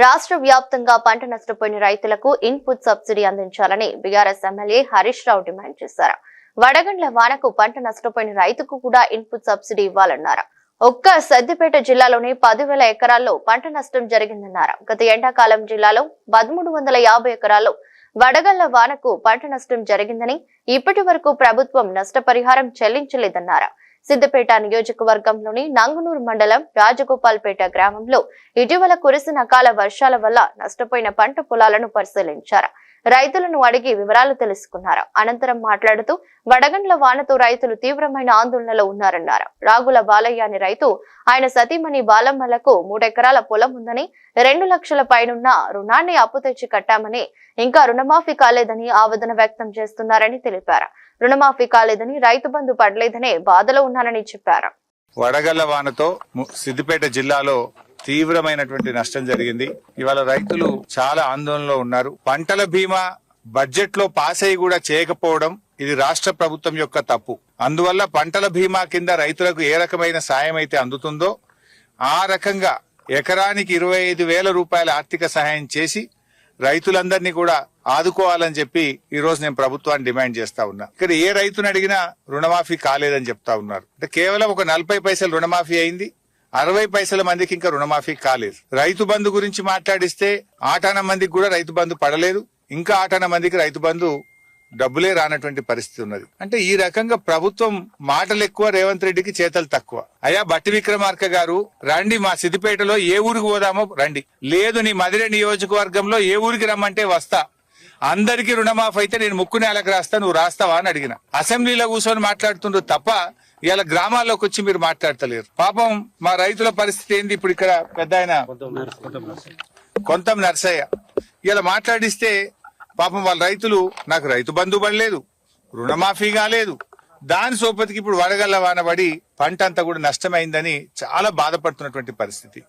రాష్ట్ర వ్యాప్తంగా పంట నష్టపోయిన రైతులకు ఇన్పుట్ సబ్సిడీ అందించాలని BRS MLA Harish Rao demand చేశారు. వడగండ్ల వానకు పంట నష్టపోయిన రైతుకు కూడా ఇన్పుట్ సబ్సిడీ ఇవ్వాలన్నారు. ఒక్క సిద్దిపేట జిల్లాలోనే 10,000 ఎకరాల్లో పంట నష్టం జరిగిందన్నారు. గత ఎండాకాలం జిల్లాలో 1350 ఎకరాల్లో వడగళ్ల వానకు పంట నష్టం జరిగిందని, ఇప్పటి వరకు ప్రభుత్వం నష్టపరిహారం చెల్లించలేదన్నారు. సిద్దిపేట నియోజకవర్గంలోని నంగునూరు మండలం రాజగోపాల్పేట గ్రామంలో ఇటీవల కురిసిన అకాల వర్షాల వల్ల నష్టపోయిన పంట పొలాలను పరిశీలించారు. రైతులను అడిగి వివరాలు తెలుసుకున్నారు. అనంతరం మాట్లాడుతూ వడగండ్ల వానతో రైతులు తీవ్రమైన ఆందోళనలో ఉన్నారన్నారు. రాగుల బాలయ్య అనే రైతు ఆయన సతీమణి బాలమ్మలకు 3 ఎకరాల పొలం ఉందని, 2 లక్షల పైనున్న రుణాన్ని అప్పు తెచ్చి కట్టామని, ఇంకా రుణమాఫీ కాలేదని ఆవేదన వ్యక్తం చేస్తున్నారని తెలిపారు. రుణమాఫీ కాలేదని, రైతు బంధు పడలేదనే బాధలో ఉన్నానని చెప్పారు. వడగళ్ల వానతో సిద్దిపేట జిల్లాలో తీవ్రమైనటువంటి నష్టం జరిగింది. ఇవాళ రైతులు చాలా ఆందోళనలో ఉన్నారు. పంటల బీమా బడ్జెట్ లో పాస్ అయ్యి కూడా చేయకపోవడం ఇది రాష్ట్ర ప్రభుత్వం యొక్క తప్పు. అందువల్ల పంటల బీమా కింద రైతులకు ఏ రకమైన సాయం అయితే అందుతుందో ఆ రకంగా ఎకరానికి 25,000 రూపాయల ఆర్థిక సహాయం చేసి రైతులందరినీ కూడా ఆదుకోవాలని చెప్పి ఈ రోజు నేను ప్రభుత్వాన్ని డిమాండ్ చేస్తా ఉన్నా. ఇక్కడ ఏ రైతుని అడిగినా రుణమాఫీ కాలేదని చెప్తా ఉన్నారు. అంటే కేవలం ఒక 40 పైసలు రుణమాఫీ అయింది, 60 పైసల మందికి ఇంకా రుణమాఫీ కాలేదు. రైతు బంధు గురించి మాట్లాడిస్తే ఆటాన మందికి కూడా రైతు బంధు పడలేదు, ఇంకా ఆటాన మందికి రైతు బంధు డబ్బులే రానటువంటి పరిస్థితి ఉన్నది. అంటే ఈ రకంగా ప్రభుత్వం మాటలు ఎక్కువ, రేవంత్ రెడ్డికి చేతలు తక్కువ. అయ్యా బట్టి విక్రమార్క గారు, రండి మా సిద్దిపేటలో ఏ ఊరికి పోదామో రండి. లేదు నీ మదిర నియోజకవర్గంలో ఏ ఊరికి రమ్మంటే వస్తా, అందరికీ రుణమాఫీ అయితే నేను ముక్కు నేలకు రాస్తా, నువ్వు రాస్తావా అని అడిగిన. అసెంబ్లీలో కూర్చొని మాట్లాడుతుండ్రు తప్ప ఇలా గ్రామాల్లోకి వచ్చి మీరు మాట్లాడతలేరు. పాపం మా రైతుల పరిస్థితి ఏంది? ఇప్పుడు ఇక్కడ పెద్ద ఆయన కొంతం నర్సయ్య ఇలా మాట్లాడిస్తే పాపం వాళ్ళ రైతులు నాకు రైతు బంధు పడలేదు, రుణమాఫీ కాలేదు, దాని సోపతికి ఇప్పుడు వడగళ్ల వాన పడి పంట అంతా కూడా నష్టమైందని చాలా బాధపడుతున్నటువంటి పరిస్థితి.